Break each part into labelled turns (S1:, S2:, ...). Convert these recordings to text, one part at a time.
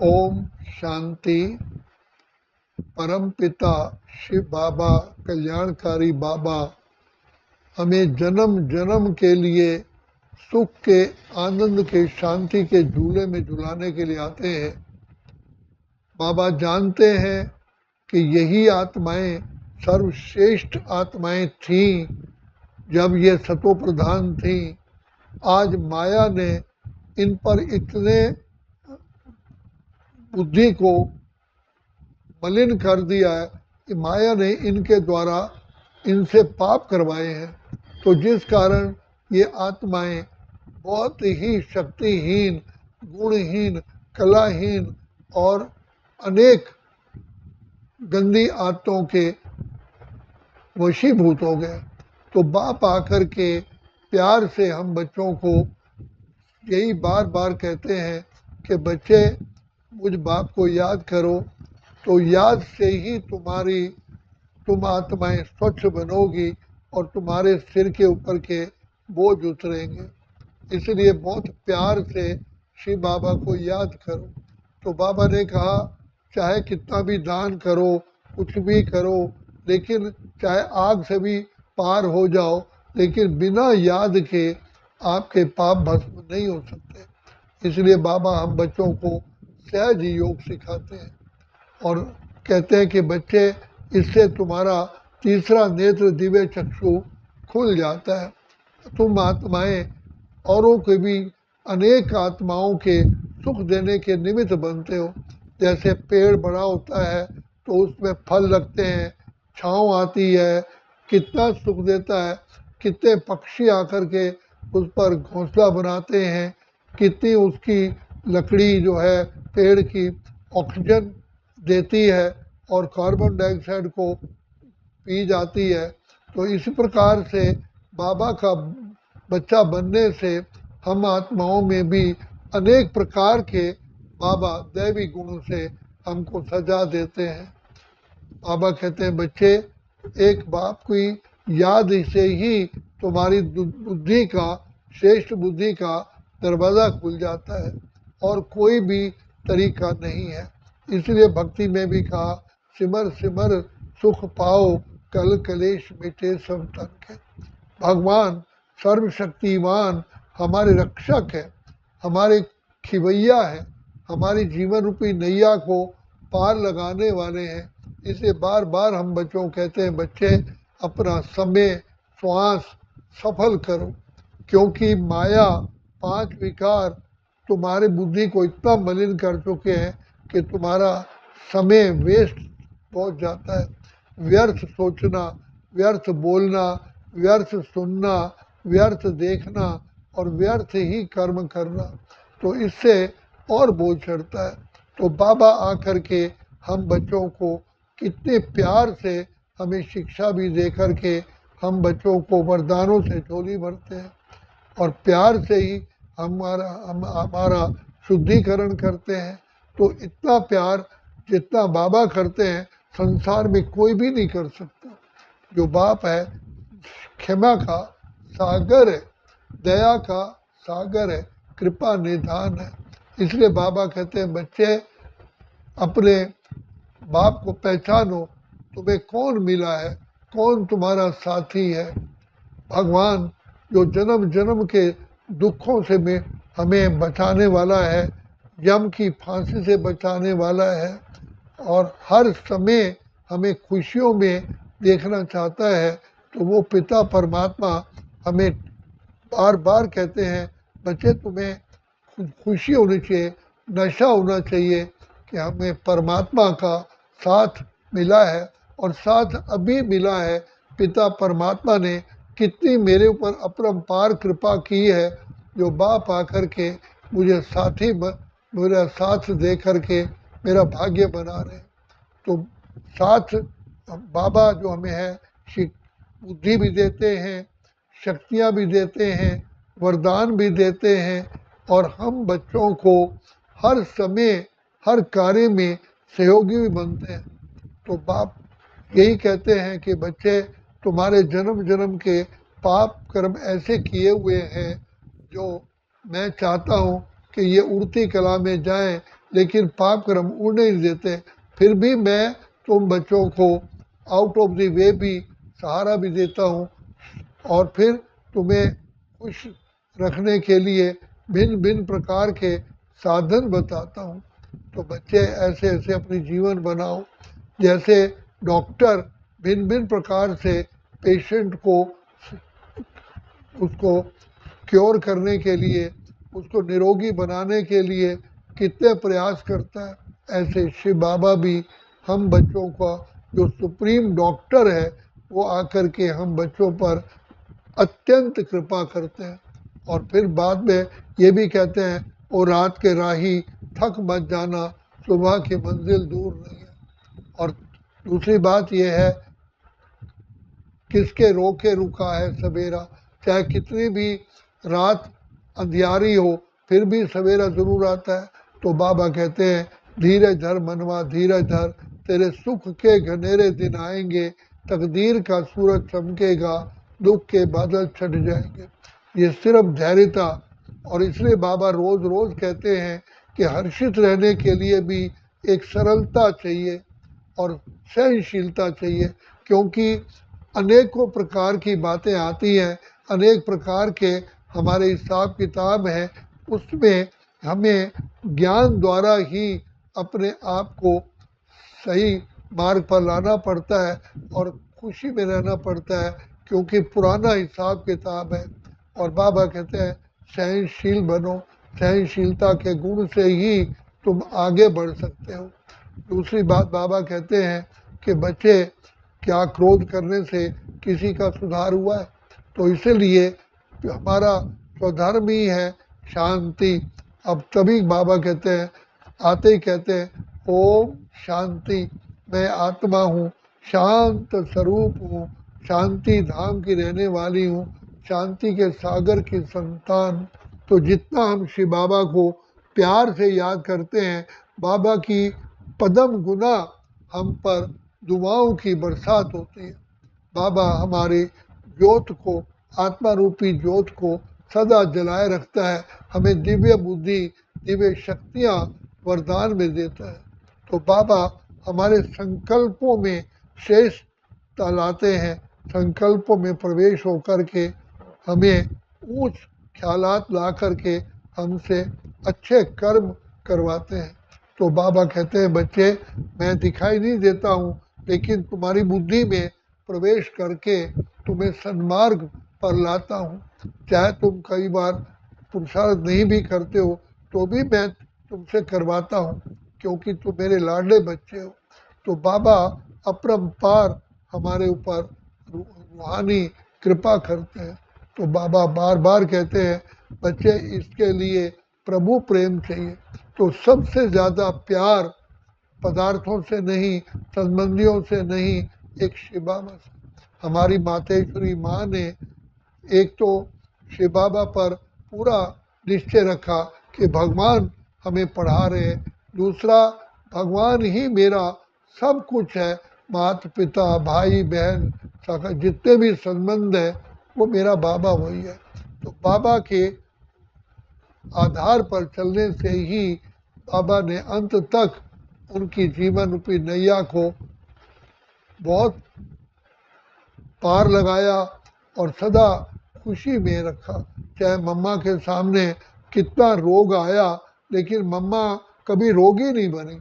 S1: ओम शांति। परम पिता शिव बाबा, कल्याणकारी बाबा हमें जन्म जन्म के लिए सुख के, आनंद के, शांति के झूले में झुलाने के लिए आते हैं। बाबा जानते हैं कि यही आत्माएं सर्वश्रेष्ठ आत्माएं थीं जब ये सतो प्रधान थीं। आज माया ने इन पर इतने बुद्धि को मलिन कर दिया है कि माया ने इनके द्वारा इनसे पाप करवाए हैं। तो जिस कारण ये आत्माएं बहुत ही शक्तिहीन, गुणहीन, कलाहीन और अनेक गंदी आदतों के वशीभूत हो गए। तो बाप आकर के प्यार से हम बच्चों को यही बार बार कहते हैं कि बच्चे मुझ बाप को याद करो, तो याद से ही तुम आत्माएं स्वच्छ बनोगी और तुम्हारे सिर के ऊपर के बोझ उतरेंगे। इसलिए बहुत प्यार से शिव बाबा को याद करो। तो बाबा ने कहा चाहे कितना भी दान करो, कुछ भी करो, लेकिन चाहे आग से भी पार हो जाओ, लेकिन बिना याद के आपके पाप भस्म नहीं हो सकते। इसलिए बाबा हम बच्चों को सहज योग सिखाते हैं और कहते हैं कि बच्चे इससे तुम्हारा तीसरा नेत्र दिव्य चक्षु खुल जाता है। तुम आत्माएं औरों के भी अनेक आत्माओं के सुख देने के निमित्त बनते हो। जैसे पेड़ बड़ा होता है तो उसमें फल लगते हैं, छाँव आती है, कितना सुख देता है। कितने पक्षी आकर के उस पर घोंसला बनाते हैं, कितनी उसकी लकड़ी जो है पेड़ की ऑक्सीजन देती है और कार्बन डाइऑक्साइड को पी जाती है। तो इस प्रकार से बाबा का बच्चा बनने से हम आत्माओं में भी अनेक प्रकार के बाबा दैवी गुणों से हमको सजा देते हैं। बाबा कहते हैं बच्चे एक बाप की याद से ही तुम्हारी बुद्धि का, श्रेष्ठ बुद्धि का दरवाज़ा खुल जाता है और कोई भी तरीका नहीं है। इसलिए भक्ति में भी कहा सिमर सिमर सुख पाओ, कल कलेश मिटे सब तन के। भगवान सर्वशक्तिमान हमारे रक्षक है, हमारे खिवैया है, हमारी जीवन रूपी नैया को पार लगाने वाले हैं। इसे बार बार हम बच्चों को कहते हैं बच्चे अपना समय श्वास सफल करो, क्योंकि माया पांच विकार तुम्हारे बुद्धि को इतना मलिन कर चुके हैं कि तुम्हारा समय वेस्ट पहुंच जाता है। व्यर्थ सोचना, व्यर्थ बोलना, व्यर्थ सुनना, व्यर्थ देखना और व्यर्थ ही कर्म करना, तो इससे और बोझ चढ़ता है। तो बाबा आकर के हम बच्चों को कितने प्यार से हमें शिक्षा भी दे कर के हम बच्चों को वरदानों से झोली भरते हैं और प्यार से ही हमारा शुद्धिकरण करते हैं। तो इतना प्यार जितना बाबा करते हैं संसार में कोई भी नहीं कर सकता। जो बाप है क्षमा का सागर है, दया का सागर है, कृपा निधान है। इसलिए बाबा कहते हैं बच्चे अपने बाप को पहचानो, तुम्हें कौन मिला है, कौन तुम्हारा साथी है। भगवान जो जन्म जन्म के दुखों से हमें बचाने वाला है, यम की फांसी से बचाने वाला है और हर समय हमें खुशियों में देखना चाहता है, तो वो पिता परमात्मा हमें बार बार कहते हैं बच्चे तुम्हें खुशी होनी चाहिए, नशा होना चाहिए कि हमें परमात्मा का साथ मिला है और साथ अभी मिला है। पिता परमात्मा ने कितनी मेरे ऊपर अपरंपार कृपा की है, जो बाप आकर के मुझे साथी मेरा साथ दे कर के मेरा भाग्य बना रहे। तो साथ बाबा जो हमें है बुद्धि भी देते हैं, शक्तियाँ भी देते हैं, वरदान भी देते हैं और हम बच्चों को हर समय हर कार्य में सहयोगी भी बनते हैं। तो बाप यही कहते हैं कि बच्चे तुम्हारे जन्म जन्म के पाप कर्म ऐसे किए हुए हैं जो मैं चाहता हूँ कि ये उड़ती कला में जाएं, लेकिन पाप कर्म उड़ने नहीं देते। फिर भी मैं तुम बच्चों को आउट ऑफ द वे भी सहारा भी देता हूँ और फिर तुम्हें खुश रखने के लिए भिन्न भिन्न प्रकार के साधन बताता हूँ। तो बच्चे ऐसे ऐसे अपनी जीवन बनाओ। जैसे डॉक्टर भिन्न भिन्न प्रकार से पेशेंट को उसको क्योर करने के लिए, उसको निरोगी बनाने के लिए कितने प्रयास करता है, ऐसे शिव बाबा भी हम बच्चों का जो सुप्रीम डॉक्टर है वो आकर के हम बच्चों पर अत्यंत कृपा करते हैं। और फिर बाद में ये भी कहते हैं, ओ रात के राही थक मत जाना, सुबह की मंजिल दूर नहीं है। और दूसरी बात यह है, किसके रोके रुका है सवेरा, चाहे कितनी भी रात अंधियारी हो फिर भी सवेरा जरूर आता है। तो बाबा कहते हैं, धीरज धर मनवा धीरज धर, तेरे सुख के घनेरे दिन आएंगे, तकदीर का सूरज चमकेगा, दुख के बादल छट जाएंगे। ये सिर्फ धैर्यता। और इसलिए बाबा रोज रोज कहते हैं कि हर्षित रहने के लिए भी एक सरलता चाहिए और सहनशीलता चाहिए, क्योंकि अनेकों प्रकार की बातें आती हैं, अनेक प्रकार के हमारे हिसाब किताब हैं, उसमें हमें ज्ञान द्वारा ही अपने आप को सही मार्ग पर लाना पड़ता है और खुशी में रहना पड़ता है, क्योंकि पुराना हिसाब किताब है। और बाबा कहते हैं सहनशील बनो, सहनशीलता के गुण से ही तुम आगे बढ़ सकते हो। दूसरी बात बाबा कहते हैं कि बच्चे क्या क्रोध करने से किसी का सुधार हुआ है, तो इसीलिए हमारा स्वधर्म ही है शांति। अब तभी बाबा कहते हैं, आते ही कहते हैं, ओम शांति, मैं आत्मा हूँ, शांत स्वरूप हूँ, शांति धाम की रहने वाली हूँ, शांति के सागर की संतान। तो जितना हम शिव बाबा को प्यार से याद करते हैं, बाबा की पदम गुना हम पर दुआओं की बरसात होती है। बाबा हमारी ज्योत को, आत्मा रूपी ज्योत को सदा जलाए रखता है, हमें दिव्य बुद्धि, दिव्य शक्तियाँ वरदान में देता है। तो बाबा हमारे संकल्पों में श्रेष्ठता लाते हैं, संकल्पों में प्रवेश होकर के हमें ऊंच ख्यालात ला करके हमसे अच्छे कर्म करवाते हैं। तो बाबा कहते हैं, बच्चे मैं दिखाई नहीं देता हूँ, लेकिन तुम्हारी बुद्धि में प्रवेश करके तुम्हें सन्मार्ग पर लाता हूँ। चाहे तुम कई बार पुरुषार्थ नहीं भी करते हो तो भी मैं तुमसे करवाता हूँ, क्योंकि तुम मेरे लाडले बच्चे हो। तो बाबा अपरंपार हमारे ऊपर रूहानी कृपा करते हैं। तो बाबा बार बार कहते हैं, बच्चे इसके लिए प्रभु प्रेम चाहिए। तो सबसे ज़्यादा प्यार पदार्थों से नहीं, संबंधियों से नहीं, एक शिव बाबा से। हमारी मातेश्वरी माँ ने एक तो शिव बाबा पर पूरा निश्चय रखा कि भगवान हमें पढ़ा रहे हैं, दूसरा भगवान ही मेरा सब कुछ है, माता पिता भाई बहन सखा जितने भी संबंध है वो मेरा बाबा वही है। तो बाबा के आधार पर चलने से ही बाबा ने अंत तक उनकी जीवन रूपी नैया को बहुत पार लगाया और सदा खुशी में रखा। चाहे मम्मा के सामने कितना रोग आया, लेकिन मम्मा कभी रोगी नहीं बनी।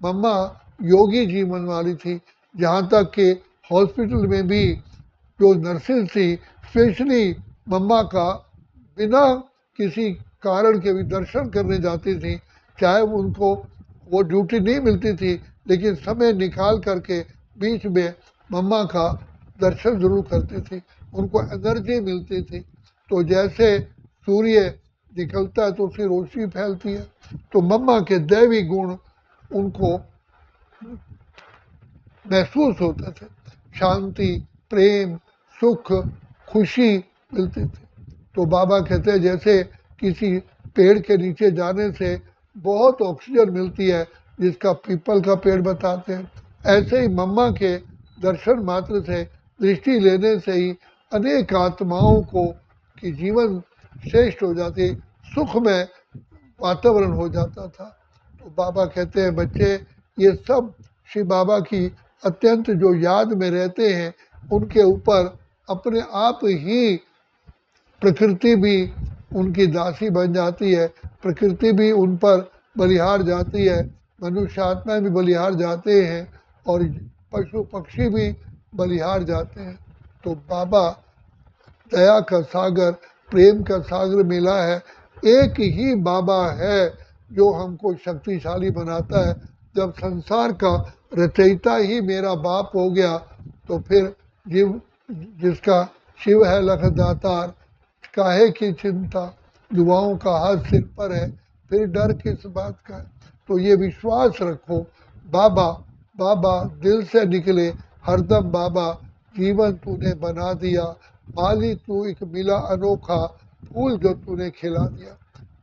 S1: मम्मा योगी जीवन वाली थी। जहाँ तक कि हॉस्पिटल में भी जो नर्सेज थी, स्पेशली मम्मा का बिना किसी कारण के भी दर्शन करने जाती थी। चाहे उनको वो ड्यूटी नहीं मिलती थी, लेकिन समय निकाल करके बीच में मम्मा का दर्शन जरूर करती थी, उनको एनर्जी मिलती थी। तो जैसे सूर्य निकलता है तो उसकी रोशनी फैलती है, तो मम्मा के दैवी गुण उनको महसूस होते थे। शांति, प्रेम, सुख, खुशी मिलती थी। तो बाबा कहते हैं, जैसे किसी पेड़ के नीचे जाने से बहुत ऑक्सीजन मिलती है, जिसका पीपल का पेड़ बताते हैं, ऐसे ही मम्मा के दर्शन मात्र से, दृष्टि लेने से ही अनेक आत्माओं को की जीवन श्रेष्ठ हो जाती, सुखमय वातावरण हो जाता था। तो तो बाबा कहते हैं बच्चे ये सब श्री बाबा की अत्यंत जो याद में रहते हैं उनके ऊपर अपने आप ही प्रकृति भी उनकी दासी बन जाती है, प्रकृति भी उन पर बलिहार जाती है, मनुष्य आत्मा भी बलिहार जाते हैं और पशु पक्षी भी बलिहार जाते हैं। तो बाबा दया का सागर, प्रेम का सागर मिला है। एक ही बाबा है जो हमको शक्तिशाली बनाता है। जब संसार का रचयिता ही मेरा बाप हो गया तो फिर जीव जिसका शिव है लख दातार, काहे की चिंता, दुआओं का हाथ सिर पर है, फिर डर किस बात का है। तो ये विश्वास रखो, बाबा बाबा दिल से निकले हरदम बाबा, जीवन तूने बना दिया, माली तू एक मिला अनोखा, फूल जो तूने खिला दिया।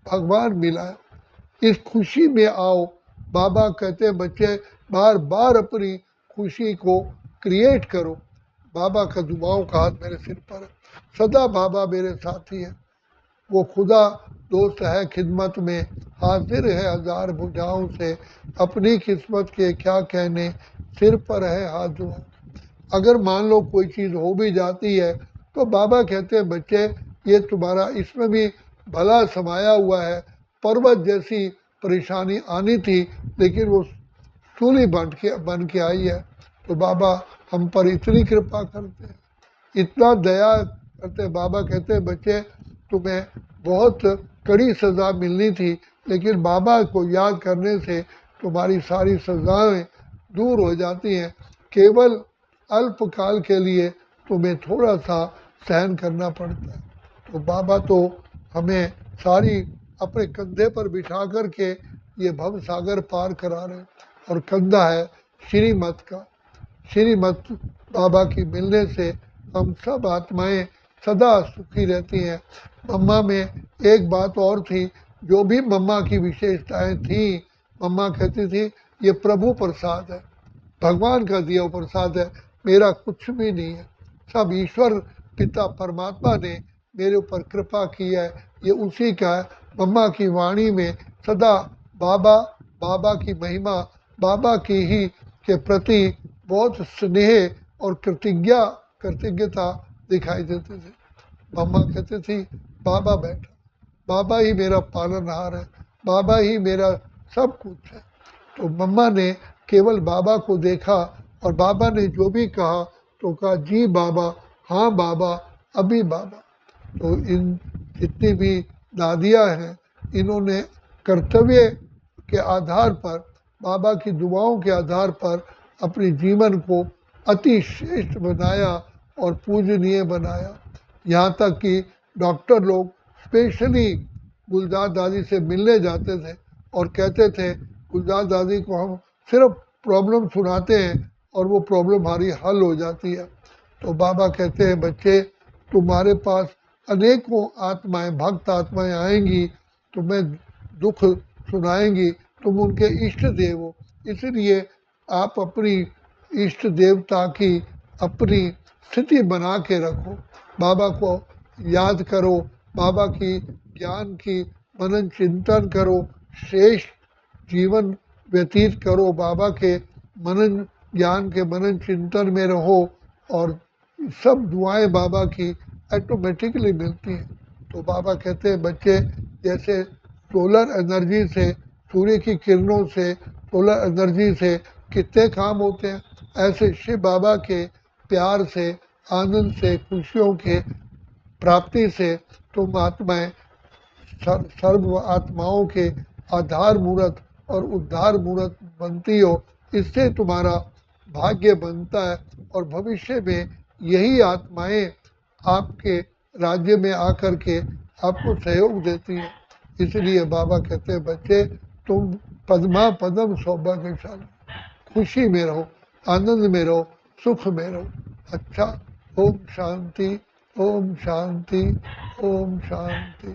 S1: भगवान मिला, इस खुशी में आओ। बाबा कहते हैं बच्चे बार बार अपनी खुशी को क्रिएट करो। बाबा का दुआओं का हाथ मेरे सिर पर है, सदा बाबा मेरे साथी है। वो खुदा दोस्त है खिदमत में, हाजिर है हजार भुजाओं से, अपनी किस्मत के क्या कहने, सिर पर है हाथ दुआ। अगर मान लो कोई चीज़ हो भी जाती है तो बाबा कहते हैं बच्चे ये तुम्हारा इसमें भी भला समाया हुआ है। पर्वत जैसी परेशानी आनी थी लेकिन वो सूली बन के आई है। तो बाबा हम पर इतनी कृपा करते हैं, इतना दया करते हैं। बाबा कहते हैं बच्चे तुम्हें बहुत कड़ी सज़ा मिलनी थी लेकिन बाबा को याद करने से तुम्हारी सारी सज़ाएं दूर हो जाती हैं। केवल अल्पकाल के लिए तुम्हें थोड़ा सा सहन करना पड़ता है। तो बाबा तो हमें सारी अपने कंधे पर बिठा कर के ये भव सागर पार करा रहे हैं। और कंधा है श्रीमत का, श्रीमत बाबा की मिलने से हम सब आत्माएं सदा सुखी रहती हैं। मम्मा में एक बात और थी, जो भी मम्मा की विशेषताएं थी, मम्मा कहती थी ये प्रभु प्रसाद है, भगवान का दिया प्रसाद है, मेरा कुछ भी नहीं है, सब ईश्वर पिता परमात्मा ने मेरे ऊपर कृपा की है, ये उसी का है। मम्मा की वाणी में सदा बाबा बाबा की महिमा, बाबा की ही के प्रति बहुत स्नेह और कृतज्ञता दिखाई देते थे। मम्मा कहती थी बाबा बैठा, बाबा ही मेरा पालनहार है, बाबा ही मेरा सब कुछ है। तो मम्मा ने केवल बाबा को देखा और बाबा ने जो भी कहा तो कहा जी बाबा, हाँ बाबा, अभी बाबा। तो इन जितनी भी दादियाँ हैं इन्होंने कर्तव्य के आधार पर, बाबा की दुआओं के आधार पर अपने जीवन को अति श्रेष्ठ बनाया और पूजनीय बनाया। यहाँ तक कि डॉक्टर लोग स्पेशली गुलजार दादी से मिलने जाते थे और कहते थे गुलजार दादी को हम सिर्फ प्रॉब्लम सुनाते हैं और वो प्रॉब्लम हमारी हल हो जाती है। तो बाबा कहते हैं बच्चे तुम्हारे पास अनेकों आत्माएं, भक्त आत्माएं आएंगी, तुम्हें दुख सुनाएंगी, तुम उनके इष्ट देव हो, इसलिए आप अपनी इष्ट देवता की अपनी स्थिति बना के रखो। बाबा को याद करो, बाबा की ज्ञान की मनन चिंतन करो, श्रेष्ठ जीवन व्यतीत करो, बाबा के मनन ज्ञान के मनन चिंतन में रहो और सब दुआएं बाबा की ऑटोमेटिकली मिलती हैं। तो बाबा कहते हैं बच्चे जैसे सोलर एनर्जी से, सूर्य की किरणों से, सोलर एनर्जी से कितने काम होते हैं, ऐसे शिव बाबा के प्यार से, आनंद से, खुशियों के प्राप्ति से तुम आत्माएं सर्व आत्माओं के आधार मूर्त और उद्धार मूर्त बनती हो। इससे तुम्हारा भाग्य बनता है और भविष्य में यही आत्माएं आपके राज्य में आकर के आपको सहयोग देती हैं। इसलिए बाबा कहते हैं बच्चे तुम पद्मा पदम सौभाग्यशाली, खुशी में रहो, आनंद में रहो, सुख में रहो। अच्छा, ओम शांति, ओम शांति, ओम शांति।